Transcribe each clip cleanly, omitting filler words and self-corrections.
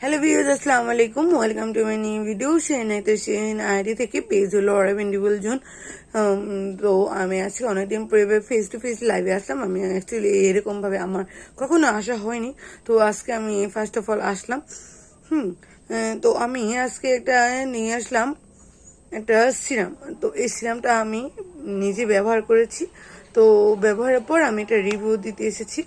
Hello viewers, আসসালামু আলাইকুম। Welcome to my new video. Shane ID থেকে পেজ হলো অরবিন্দিবল জোন। তো আমি আজকে অনেকদিন পরে ফেস টু ফেস লাইভে আসলাম। আমি অ্যাকচুয়ালি এরকম ভাবে আমার কখনো আসা হয়নি, তো আজকে আমি ফার্স্ট অফ অল আসলাম। তো আমি আজকে একটা নিয়ে আসলাম, একটা সিরাম। তো এই সিরামটা আমি নিজে ব্যবহার করেছি। তো ব্যবহারের পর আমি এটা রিভিউ দিতে এসেছি।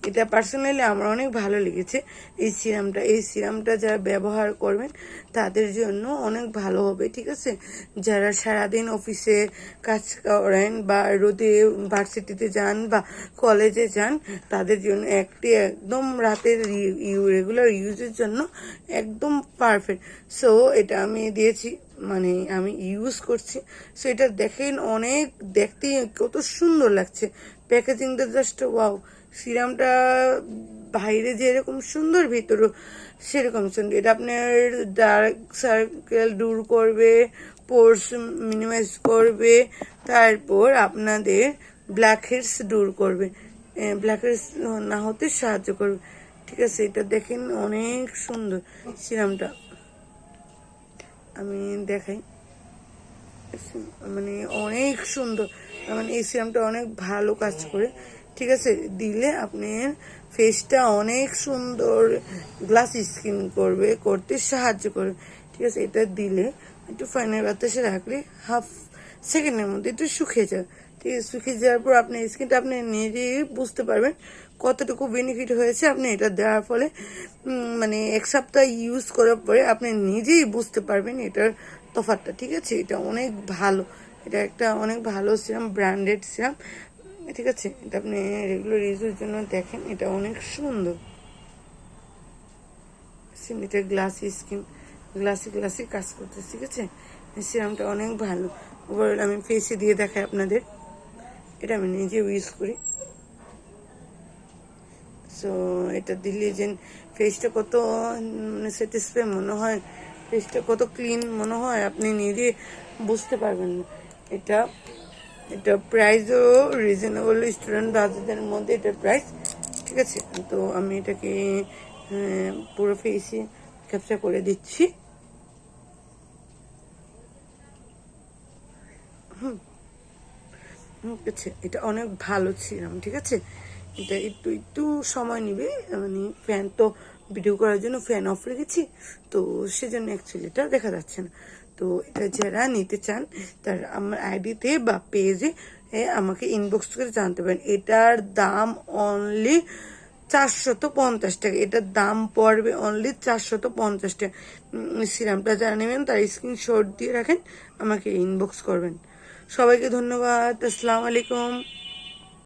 এটা পার্সোনালি আমার অনেক ভালো লেগেছে এই সিরামটা যারা ব্যবহার করবেন তাদের জন্য অনেক ভালো হবে, ঠিক আছে। যারা সারাদিন অফিসে কাজ করেন বা রোদে ভার্সিটিতে যান বা কলেজে যান, তাদের জন্য একদম রাতের রেগুলার ইউজের জন্য একদম পারফেক্ট। সো এটা আমি দিয়েছি, মানে আমি ইউজ করছি। সো এটা দেখেন, অনেক দেখতে কত সুন্দর লাগছে, প্যাকেজিংটা জাস্ট ওয়াও। সিরামটা বাইরে যেরকম সুন্দর, ভিতরও সেরকম সুন্দর। এটা আপনার ডার্ক সার্কেল দূর করবে, পোর্স মিনিমাইজ করবে, তারপর আপনাদের ব্ল্যাক হেডস দূর করবে, ব্ল্যাক হেডস না হতে সাহায্য করবে, ঠিক আছে। এটা দেখেন অনেক সুন্দর সিরামটা, আমি দেখাই, মানে অনেক সুন্দর। মানে এই সিরামটা অনেক ভালো কাজ করে, ঠিক আছে। দিলে আপনার ফেসটা অনেক সুন্দর গ্লাস স্কিন করতে সাহায্য করবে, ঠিক আছে। এটা দিলে একটু ফাইনাল বাতাসে রাখলে হাফ সেকেন্ডের মধ্যে একটু শুকিয়ে যাবে, ঠিক আছে। শুকিয়ে যাওয়ার পর আপনার স্কিনটা আপনি নিজেই বুঝতে পারবেন কতটুকু বেনিফিট হয়েছে আপনি এটা দেওয়ার ফলে। মানে এক সপ্তাহ ইউজ করার পরে আপনি নিজেই বুঝতে পারবেন এটার তফাৎটা, ঠিক আছে। এটা অনেক ভালো, এটা একটা অনেক ভালো সিরাম, ব্র্যান্ডেড সিরাম, ঠিক আছে। এটা আপনি রেগুলার ইউজের জন্য দেখেন, এটা অনেক সুন্দর। এটা গ্লাসি কাজ করতেছে, ঠিক আছে। সিরামটা অনেক ভালো। ওভারঅল আমি ফেসে দিয়ে দেখাই আপনাদের, এটা আমি নিজে ইউজ করি। সো এটা দিলে যে ফেসটা কত মানে স্যাটিসফাই মনে হয়, ফেসটা কত ক্লিন মনে হয়, আপনি নিজে বুঝতে পারবেন না। এটা এটা প্রাইসও রিজনেবল, স্টুডেন্ট বাজেটের মধ্যে এটা প্রাইস, ঠিক আছে। তো আমি এটাকে পুরো ফেসে ক্যাপচার করে দিচ্ছি। ঠিক আছে, এটা অনেক ভালো সিরাম, ঠিক আছে। এটা একটু একটু সময় নিবে, মানে ফ্যান তো ভিডিও করার জন্য ফ্যান অফ রেখেছি, তো সেজন্য অ্যাকচুয়ালি এটা দেখা যাচ্ছে না। তো এটা যারা নিতে চান তার আমার আইডিতে বা পেজে আমাকে ইনবক্স করে জানতে পারেন। এটার দাম অনলি 450 টাকা, এটার দাম পড়বে অনলি 450 টাকা। সিরামটা যারা নেবেন তার স্ক্রিনশট দিয়ে রাখেন, আমাকে ইনবক্স করবেন। সবাইকে ধন্যবাদ। আসসালামু আলাইকুম।